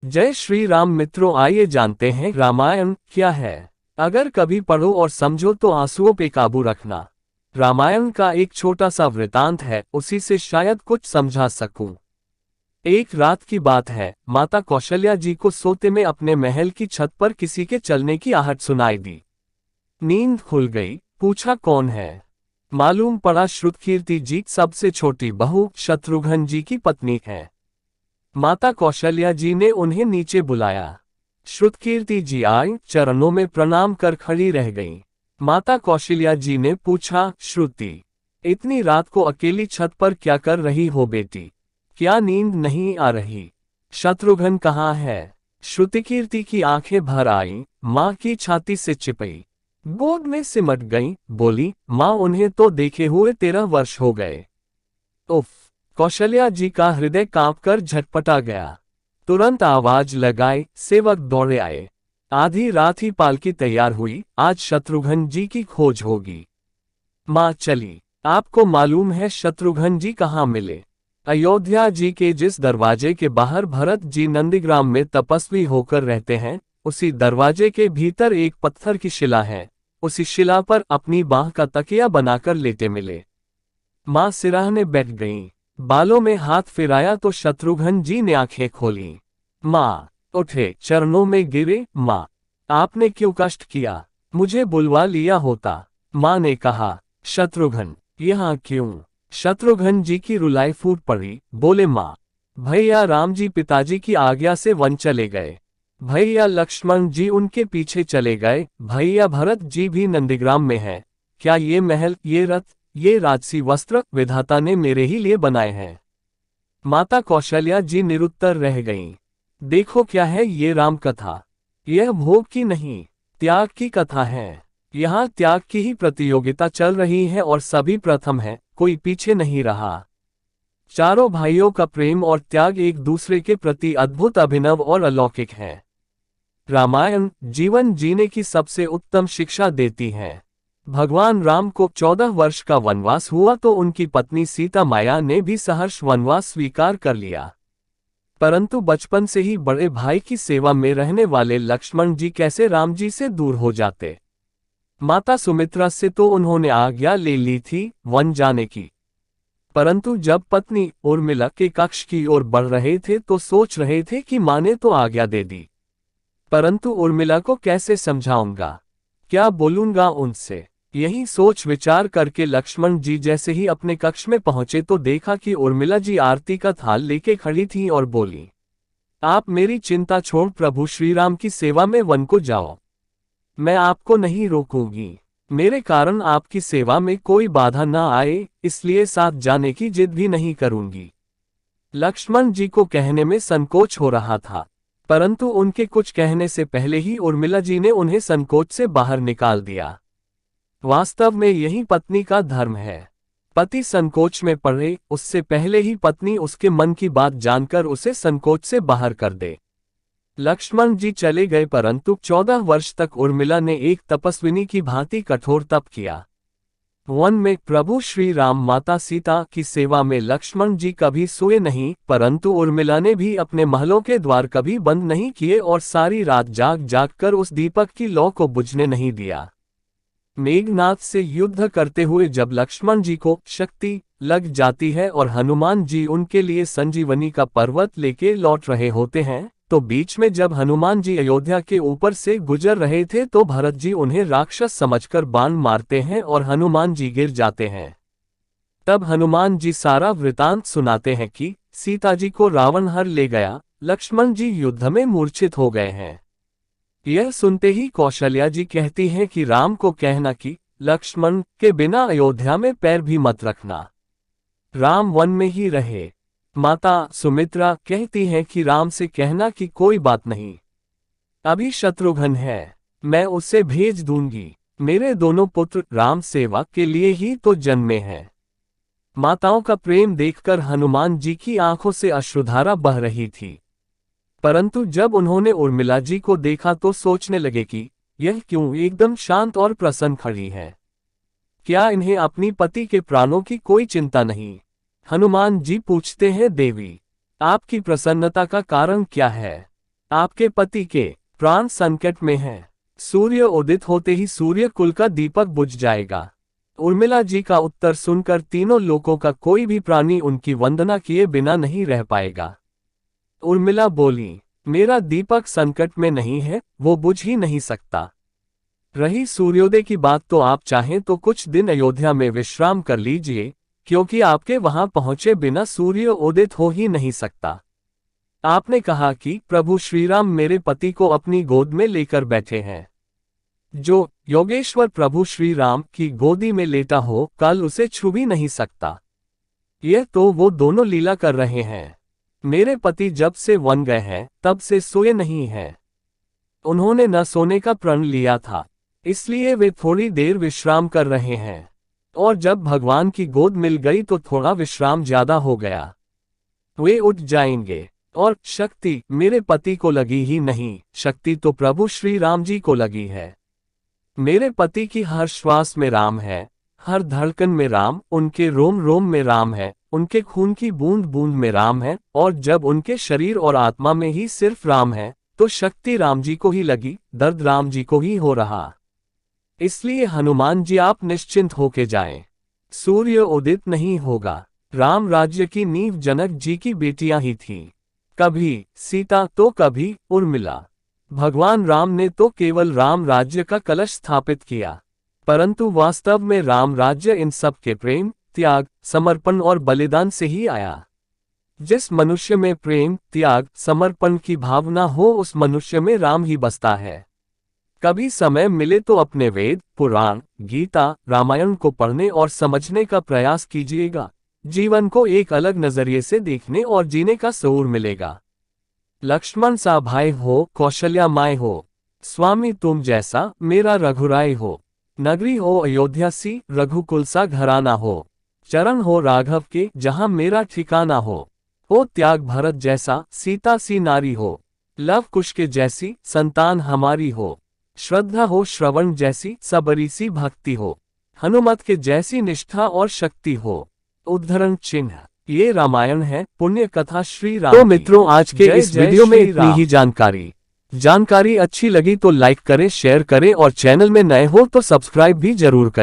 जय श्री राम मित्रों, आइए जानते हैं रामायण क्या है। अगर कभी पढ़ो और समझो तो आंसुओं पे काबू रखना। रामायण का एक छोटा सा वृतांत है, उसी से शायद कुछ समझा सकूं। एक रात की बात है, माता कौशल्या जी को सोते में अपने महल की छत पर किसी के चलने की आहट सुनाई दी। नींद खुल गई, पूछा कौन है। मालूम पड़ा श्रुतकीर्ति जी, सबसे छोटी बहू शत्रुघ्न जी की पत्नी है। माता कौशल्या जी ने उन्हें नीचे बुलाया। श्रुतकीर्ति जी आई, चरणों में प्रणाम कर खड़ी रह गईं। माता कौशल्या जी ने पूछा, श्रुति, इतनी रात को अकेली छत पर क्या कर रही हो बेटी? क्या नींद नहीं आ रही? शत्रुघ्न कहाँ है? श्रुतिकीर्ति की आंखें भर आईं, माँ की छाती से चिपई, गोद में सिमट गईं, बोली, माँ उन्हें तो देखे हुए 13 वर्ष हो गए। उफ! कौशल्या जी का हृदय कांपकर झटपटा गया। तुरंत आवाज लगाए, सेवक दौड़े आए। आधी रात ही पालकी तैयार हुई, आज शत्रुघ्न जी की खोज होगी। माँ चली। आपको मालूम है शत्रुघ्न जी कहाँ मिले? अयोध्या जी के जिस दरवाजे के बाहर भरत जी नंदीग्राम में तपस्वी होकर रहते हैं, उसी दरवाजे के भीतर एक पत्थर की शिला है। उसी शिला पर अपनी बाह का तकिया बनाकर लेटे मिले। माँ सिराहने बैठ गईं। बालों में हाथ फिराया तो शत्रुघ्न जी ने आंखें खोली। माँ उठे, चरणों में गिरे। माँ, आपने क्यों कष्ट किया? मुझे बुलवा लिया होता। माँ ने कहा। शत्रुघ्न, यहाँ क्यों? शत्रुघ्न जी की रुलाई फूट पड़ी, बोले, माँ, भैया राम जी पिताजी की आज्ञा से वन चले गए। भैया लक्ष्मण जी उनके पीछे चले गए। भैया भरत जी भी नंदीग्राम में हैं। क्या ये महल, ये रथ, ये राजसी वस्त्र विधाता ने मेरे ही लिए बनाए हैं? माता कौशल्या जी निरुत्तर रह गईं। देखो क्या है ये राम कथा। यह भोग की नहीं, त्याग की कथा है। यहाँ त्याग की ही प्रतियोगिता चल रही है और सभी प्रथम है, कोई पीछे नहीं रहा। चारों भाइयों का प्रेम और त्याग एक दूसरे के प्रति अद्भुत, अभिनव और अलौकिक है। रामायण जीवन जीने की सबसे उत्तम शिक्षा देती है। भगवान राम को 14 वर्ष का वनवास हुआ तो उनकी पत्नी सीता माया ने भी सहर्ष वनवास स्वीकार कर लिया। परंतु बचपन से ही बड़े भाई की सेवा में रहने वाले लक्ष्मण जी कैसे राम जी से दूर हो जाते? माता सुमित्रा से तो उन्होंने आज्ञा ले ली थी वन जाने की, परंतु जब पत्नी उर्मिला के कक्ष की ओर बढ़ रहे थे तो सोच रहे थे कि माँ ने तो आज्ञा दे दी, परंतु उर्मिला को कैसे समझाऊंगा, क्या बोलूंगा उनसे? यही सोच विचार करके लक्ष्मण जी जैसे ही अपने कक्ष में पहुंचे तो देखा कि उर्मिला जी आरती का थाल लेके खड़ी थीं और बोली, आप मेरी चिंता छोड़ प्रभु श्री राम की सेवा में वन को जाओ। मैं आपको नहीं रोकूंगी। मेरे कारण आपकी सेवा में कोई बाधा न आए, इसलिए साथ जाने की जिद भी नहीं करूंगी। लक्ष्मण जी को कहने में संकोच हो रहा था, परंतु उनके कुछ कहने से पहले ही उर्मिला जी ने उन्हें संकोच से बाहर निकाल दिया। वास्तव में यही पत्नी का धर्म है। पति संकोच में पड़े उससे पहले ही पत्नी उसके मन की बात जानकर उसे संकोच से बाहर कर दे। लक्ष्मण जी चले गए, परंतु 14 वर्ष तक उर्मिला ने एक तपस्विनी की भांति कठोर तप किया। वन में प्रभु श्री राम माता सीता की सेवा में लक्ष्मण जी कभी सोए नहीं, परंतु उर्मिला ने भी अपने महलों के द्वार कभी बंद नहीं किए और सारी रात जाग जाग कर उस दीपक की लौ को बुझने नहीं दिया। मेघनाथ से युद्ध करते हुए जब लक्ष्मण जी को शक्ति लग जाती है और हनुमान जी उनके लिए संजीवनी का पर्वत लेके लौट रहे होते हैं, तो बीच में जब हनुमान जी अयोध्या के ऊपर से गुजर रहे थे तो भरत जी उन्हें राक्षस समझकर बाण मारते हैं और हनुमान जी गिर जाते हैं। तब हनुमान जी सारा वृतांत सुनाते हैं कि सीता जी को रावण हर ले गया, लक्ष्मण जी युद्ध में मूर्छित हो गए हैं। यह सुनते ही कौशल्या जी कहती हैं कि राम को कहना कि लक्ष्मण के बिना अयोध्या में पैर भी मत रखना, राम वन में ही रहे। माता सुमित्रा कहती हैं कि राम से कहना कि कोई बात नहीं, अभी शत्रुघ्न है, मैं उसे भेज दूंगी। मेरे दोनों पुत्र राम सेवा के लिए ही तो जन्मे हैं। माताओं का प्रेम देखकर हनुमान जी की आंखों से अश्रुधारा बह रही थी, परंतु जब उन्होंने उर्मिला जी को देखा तो सोचने लगे कि यह क्यों एकदम शांत और प्रसन्न खड़ी है? क्या इन्हें अपनी पति के प्राणों की कोई चिंता नहीं? हनुमान जी पूछते हैं, देवी, आपकी प्रसन्नता का कारण क्या है? आपके पति के प्राण संकट में हैं। सूर्य उदित होते ही सूर्य कुल का दीपक बुझ जाएगा। उर्मिला जी का उत्तर सुनकर तीनों लोकों का कोई भी प्राणी उनकी वंदना किए बिना नहीं रह पाएगा। उर्मिला बोली, मेरा दीपक संकट में नहीं है, वो बुझ ही नहीं सकता। रही सूर्योदय की बात, तो आप चाहें तो कुछ दिन अयोध्या में विश्राम कर लीजिए, क्योंकि आपके वहां पहुंचे बिना सूर्य उदित हो ही नहीं सकता। आपने कहा कि प्रभु श्रीराम मेरे पति को अपनी गोद में लेकर बैठे हैं। जो योगेश्वर प्रभु श्रीराम की गोदी में लेटा हो, कल उसे छू भी नहीं सकता। यह तो वो दोनों लीला कर रहे हैं। मेरे पति जब से वन गए हैं तब से सोए नहीं हैं। उन्होंने न सोने का प्रण लिया था, इसलिए वे थोड़ी देर विश्राम कर रहे हैं, और जब भगवान की गोद मिल गई तो थोड़ा विश्राम ज्यादा हो गया। वे उठ जाएंगे। और शक्ति मेरे पति को लगी ही नहीं, शक्ति तो प्रभु श्री राम जी को लगी है। मेरे पति की हर श्वास में राम है, हर धड़कन में राम, उनके रोम रोम में राम है, उनके खून की बूंद बूंद में राम है, और जब उनके शरीर और आत्मा में ही सिर्फ राम है, तो शक्ति राम जी को ही लगी, दर्द राम जी को ही हो रहा। इसलिए हनुमान जी आप निश्चिंत होके जाएं। सूर्य उदित नहीं होगा। राम राज्य की नींव जनक जी की बेटियां ही थीं। कभी सीता तो कभी उर्मिला। भगवान राम ने तो केवल राम राज्य का कलश स्थापित किया, परंतु वास्तव में राम राज्य इन सब के प्रेम, त्याग, समर्पण और बलिदान से ही आया। जिस मनुष्य में प्रेम, त्याग, समर्पण की भावना हो, उस मनुष्य में राम ही बसता है। कभी समय मिले तो अपने वेद, पुराण, गीता, रामायण को पढ़ने और समझने का प्रयास कीजिएगा। जीवन को एक अलग नजरिए से देखने और जीने का शऊर मिलेगा। लक्ष्मण सा भाई हो, कौशल्या माय हो, स्वामी तुम जैसा मेरा रघुराय हो। नगरी हो अयोध्या सी, रघुकुल सा घराना हो। चरण हो राघव के, जहां मेरा ठिकाना हो। त्याग भरत जैसा, सीता सी नारी हो। लव कुश के जैसी, संतान हमारी हो। श्रद्धा हो श्रवण जैसी, सबरी सी भक्ति हो। हनुमत के जैसी निष्ठा और शक्ति हो। उद्धरण चिन्ह। ये रामायण है, पुण्य कथा श्री राम। तो मित्रों, आज के इस वीडियो में इतनी ही जानकारी अच्छी लगी तो लाइक करें, शेयर करें और चैनल में नए हो तो सब्सक्राइब भी जरूर करें।